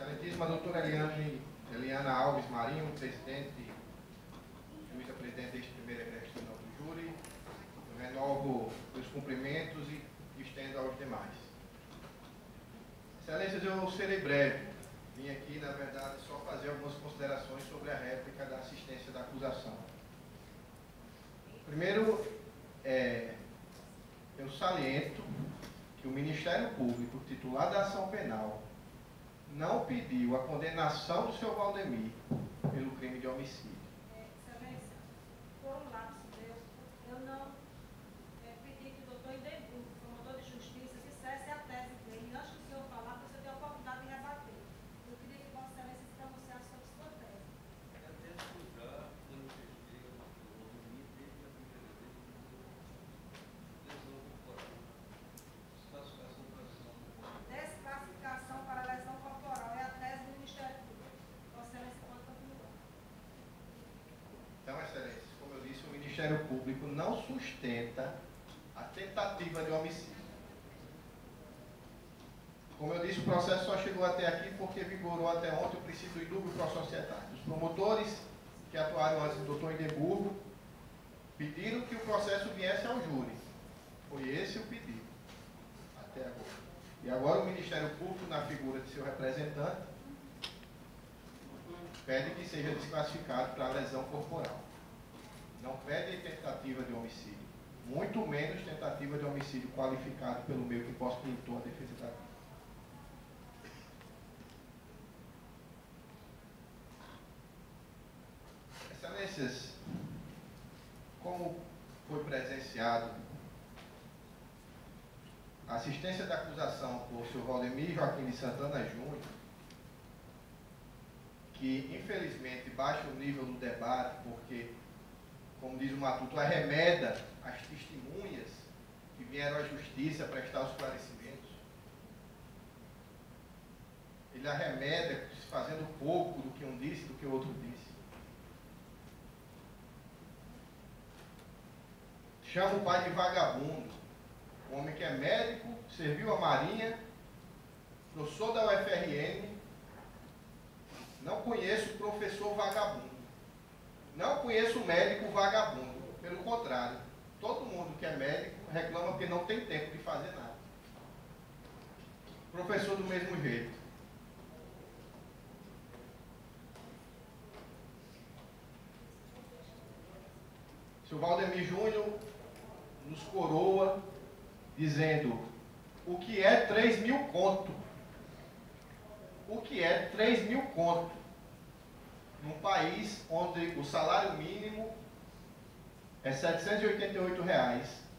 Excelentíssima doutora Eliana Alves Marinho, presidente, juíza presidente deste primeiro egresso tribunal do júri, eu renovo meus cumprimentos e estendo aos demais. Excelências, eu serei breve. Vim aqui, na verdade, só fazer algumas considerações sobre a réplica da assistência da acusação. Primeiro, eu saliento que o Ministério Público, titular da ação penal, não pediu a condenação do senhor Valdemir pelo crime de homicídio. Excelência, por um lapso meu, eu não pedi que o doutor Indemburgo, promotor de justiça, dissesse a tese dele. Antes do senhor falar, você tem a oportunidade de rebater. Eu queria que Vossa Excelência se pronunciasse sobre sua tese. Desclassificação para lesão corporal é a tese do Ministério Público. Vossa Excelência pode continuar. Então, Excelência, como eu disse, o Ministério Público não sustenta a tentativa de homicídio. Como eu disse, o processo só chegou até aqui porque vigorou até ontem o princípio do indúbio pro societate. Os promotores que atuaram antes do doutor Indemburgo pediram que o processo viesse ao júri. Foi esse o pedido, até agora. E agora o Ministério Público, na figura de seu representante, pede que seja desclassificado para lesão corporal. Não pede tentativa de homicídio, muito menos tentativa de homicídio qualificado pelo meio que possibilitou a defesa da vida. Excelências, como foi presenciado a assistência da acusação por senhor Valdemir Joaquim de Santana Júnior, que infelizmente baixa o nível do debate, porque, como diz o Matuto, arremeda as testemunhas que vieram à justiça prestar os esclarecimentos. Ele arremeda, fazendo pouco do que um disse, do que o outro disse. Chama o pai de vagabundo, um homem que é médico, serviu a Marinha, professor da UFRN. Não conheço o professor vagabundo. Não conheço o médico vagabundo. Pelo contrário, todo mundo que é médico reclama porque não tem tempo de fazer nada. Professor do mesmo jeito. Seu Valdemir Júnior nos coroa dizendo o que é 3.000 conto. O que é 3.000 conto? Num país onde o salário mínimo é R$ 788.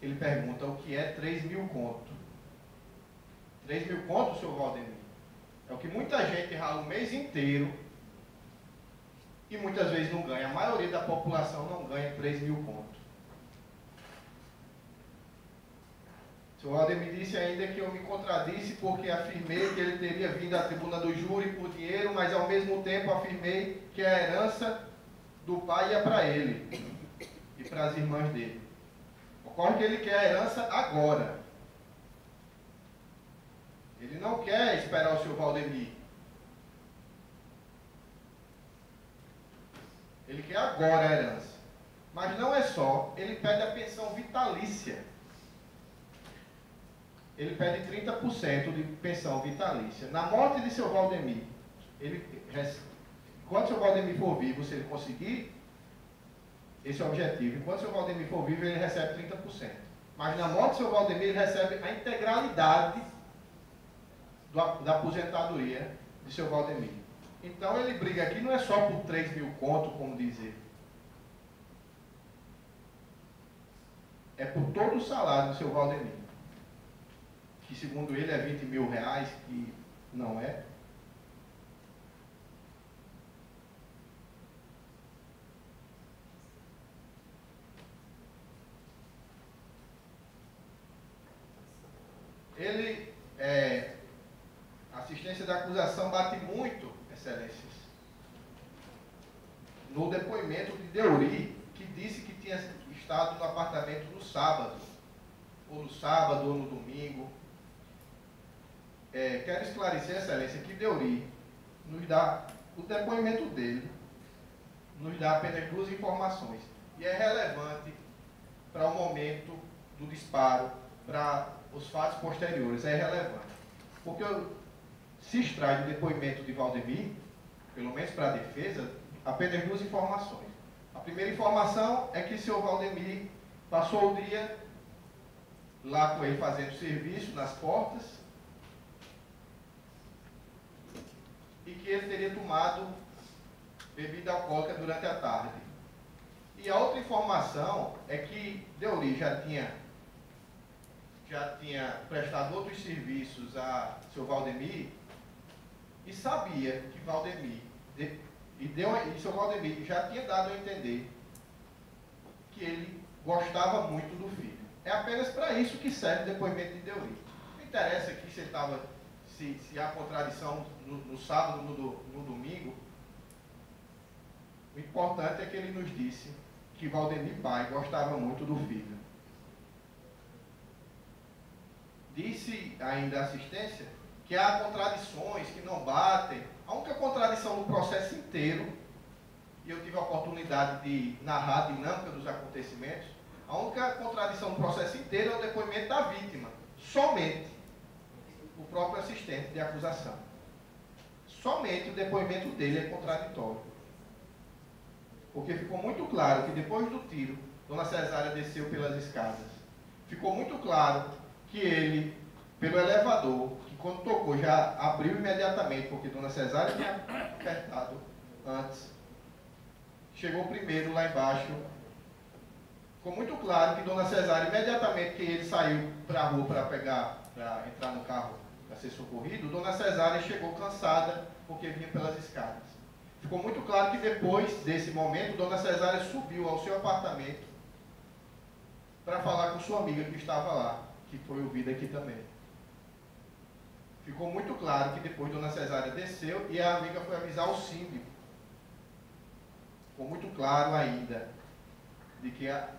Ele pergunta o que é 3.000 conto. 3.000 conto, senhor Valdemir? É o que muita gente rala o mês inteiro e muitas vezes não ganha. A maioria da população não ganha 3.000 conto. O senhor Valdemir disse ainda que eu me contradisse porque afirmei que ele teria vindo à tribuna do júri por dinheiro, mas ao mesmo tempo afirmei que a herança do pai ia para ele e para as irmãs dele. Ocorre que ele quer a herança agora. Ele não quer esperar o senhor Valdemir. Ele quer agora a herança. Mas não é só, ele pede a pensão vitalícia. Ele pede 30% de pensão vitalícia. Na morte de seu Valdemir, enquanto seu Valdemir for vivo, se ele conseguir esse objetivo, enquanto seu Valdemir for vivo, ele recebe 30%. Mas na morte de seu Valdemir, ele recebe a integralidade da aposentadoria de seu Valdemir. Então ele briga aqui não é só por 3.000 conto, como dizer. É por todo o salário do seu Valdemir. Que segundo ele é R$ 20.000, que não é. Ele, a assistência da acusação bate muito, excelências, no depoimento de Deuri, que disse que tinha estado no apartamento no sábado, ou no domingo. Quero esclarecer, excelência, que Deuri nos dá, o depoimento dele nos dá apenas duas informações. E é relevante para o momento do disparo, para os fatos posteriores, é relevante. Porque se extrai do depoimento de Valdemir, pelo menos para a defesa, apenas duas informações. A primeira informação é que o senhor Valdemir passou o dia lá com ele fazendo serviço nas portas e que ele teria tomado bebida alcoólica durante a tarde. E a outra informação é que Deoli já tinha prestado outros serviços a seu Valdemir e sabia que Valdemir, e seu Valdemir já tinha dado a entender que ele gostava muito do filho. É apenas para isso que serve o depoimento de Deoli. Não interessa aqui se há contradição no sábado, no domingo. O importante é que ele nos disse que Valdemir pai gostava muito do filho. Disse ainda a assistência que há contradições que não batem. A única contradição no processo inteiro, e eu tive a oportunidade de narrar a dinâmica dos acontecimentos, a única contradição no processo inteiro é o depoimento da vítima. Somente o próprio assistente de acusação. Somente o depoimento dele é contraditório. Porque ficou muito claro que depois do tiro, Dona Cesária desceu pelas escadas. Ficou muito claro que ele, pelo elevador, que quando tocou já abriu imediatamente, porque Dona Cesária tinha apertado antes. Chegou primeiro lá embaixo. Ficou muito claro que Dona Cesária, imediatamente que ele saiu para a rua para entrar no carro para ser socorrido, Dona Cesária chegou cansada porque vinha pelas escadas. Ficou muito claro que depois desse momento, Dona Cesária subiu ao seu apartamento para falar com sua amiga que estava lá, que foi ouvida aqui também. Ficou muito claro que depois Dona Cesária desceu e a amiga foi avisar o síndico. Ficou muito claro ainda de que a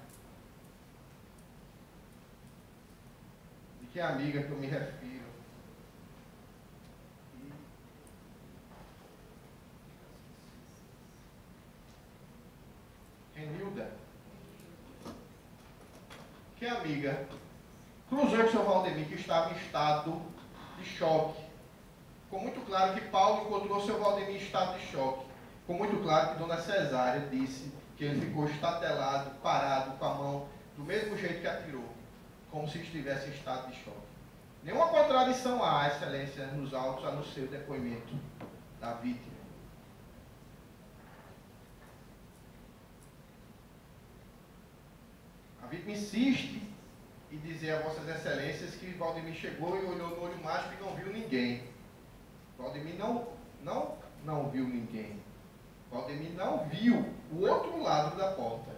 amiga que eu me refiro Renilda, que a amiga cruzou com o seu Valdemir, que estava em estado de choque. Ficou muito claro que Paulo encontrou o seu Valdemir em estado de choque. Ficou muito claro que Dona Cesária disse que ele ficou estatelado, parado, com a mão, do mesmo jeito que atirou, como se estivesse em estado de choque. Nenhuma contradição há, excelência, nos autos, a não ser o depoimento da vítima. A vítima insiste em dizer a vossas excelências que Valdemir chegou e olhou no olho mágico e não viu ninguém. Valdemir não viu ninguém. Valdemir não viu o outro lado da porta.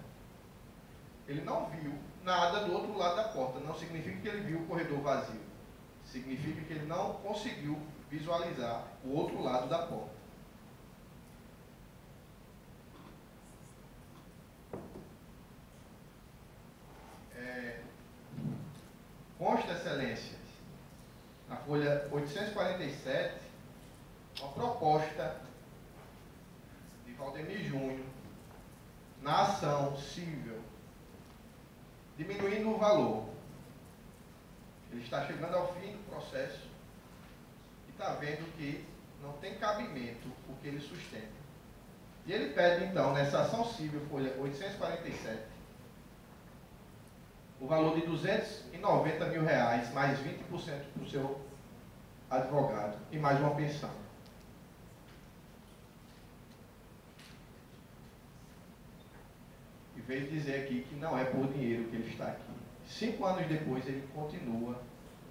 Ele não viu nada do outro lado da porta. Não significa que ele viu o corredor vazio. Significa que ele não conseguiu visualizar o outro lado da porta. Consta, excelências, na folha 847, uma proposta de Valdemir Júnior na ação civil, diminuindo o valor. Ele está chegando ao fim do processo e está vendo que não tem cabimento o que ele sustenta. E ele pede, então, nessa ação civil, folha 847, o valor de R$290 mil, mais 20% para o seu advogado e mais uma pensão. E veio dizer aqui que não é por dinheiro que ele está aqui. 5 anos depois, ele continua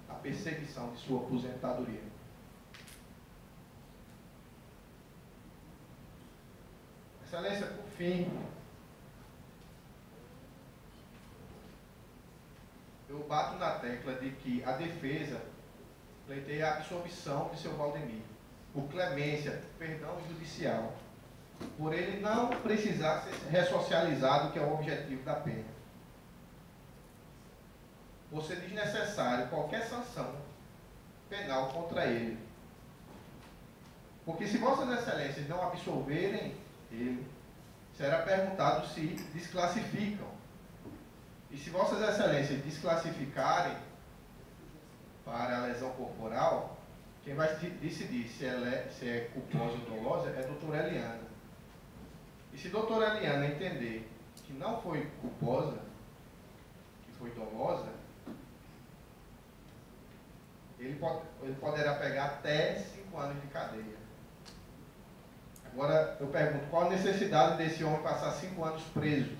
a perseguição de sua aposentadoria. Excelência, por fim, eu bato na tecla de que a defesa pleiteia a absolvição de seu Valdemir, por clemência, perdão judicial, por ele não precisar ser ressocializado, que é o objetivo da pena. Por ser desnecessário qualquer sanção penal contra ele. Porque se Vossas Excelências não absolverem ele, será perguntado se desclassificam. E se Vossas Excelências desclassificarem para a lesão corporal, quem vai decidir se é culposa ou dolosa é a doutora Eliana. E se a doutora Eliana entender que não foi culposa, que foi dolosa, ele poderá pegar até 5 anos de cadeia. Agora, eu pergunto, qual a necessidade desse homem passar 5 anos preso?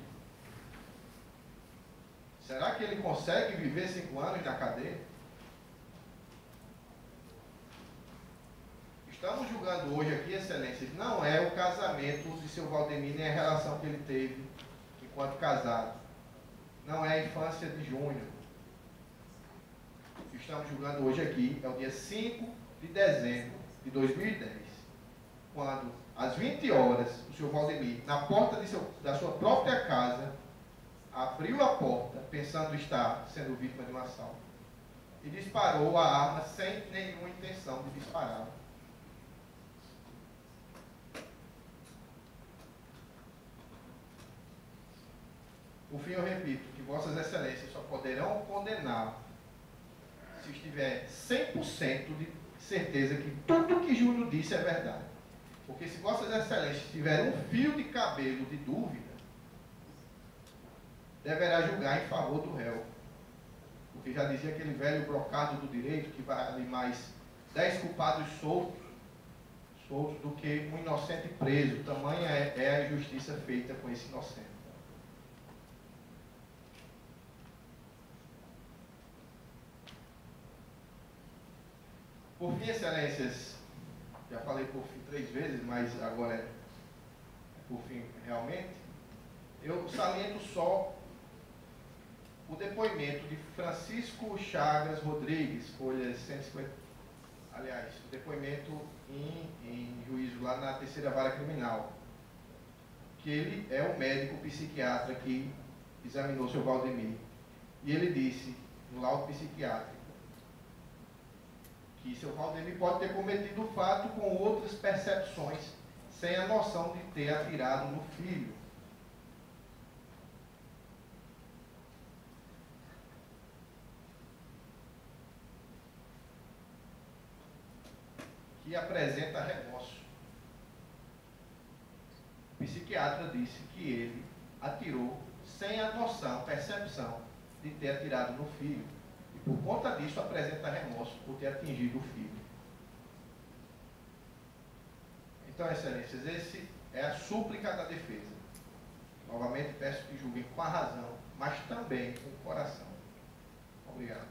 Será que ele consegue viver 5 anos na cadeia? Estamos julgando hoje aqui, Excelências, não é o casamento de seu Valdemir, nem a relação que ele teve enquanto casado. Não é a infância de Júnior. O que estamos julgando hoje aqui é o dia 5 de dezembro de 2010, quando, às 20 horas, o senhor Valdemir, na porta da sua própria casa, abriu a porta, pensando estar sendo vítima de um assalto, e disparou a arma sem nenhuma intenção de disparar. Por fim, eu repito que Vossas Excelências só poderão condenar se estiver 100% de certeza que tudo que Júnior disse é verdade. Porque se Vossas Excelências tiverem um fio de cabelo de dúvida, deverá julgar em favor do réu. Porque já dizia aquele velho brocado do direito que vale mais 10 culpados soltos do que um inocente preso. Tamanha é a justiça feita com esse inocente. Por fim, Excelências, já falei por fim 3 vezes, mas agora é por fim realmente, eu saliento só o depoimento de Francisco Chagas Rodrigues, folhas 150, aliás, o depoimento em juízo lá na 3ª Vara Criminal, que ele é o médico psiquiatra que examinou o seu Valdemir, e ele disse, no laudo psiquiátrico, que seu Valdemir pode ter cometido o fato com outras percepções, sem a noção de ter atirado no filho. Que apresenta remorso. O psiquiatra disse que ele atirou sem a noção, percepção de ter atirado no filho. E por conta disso apresenta remorso por ter atingido o filho. Então, Excelências, esse é a súplica da defesa. Novamente peço que julguem com a razão, mas também com o coração. Obrigado.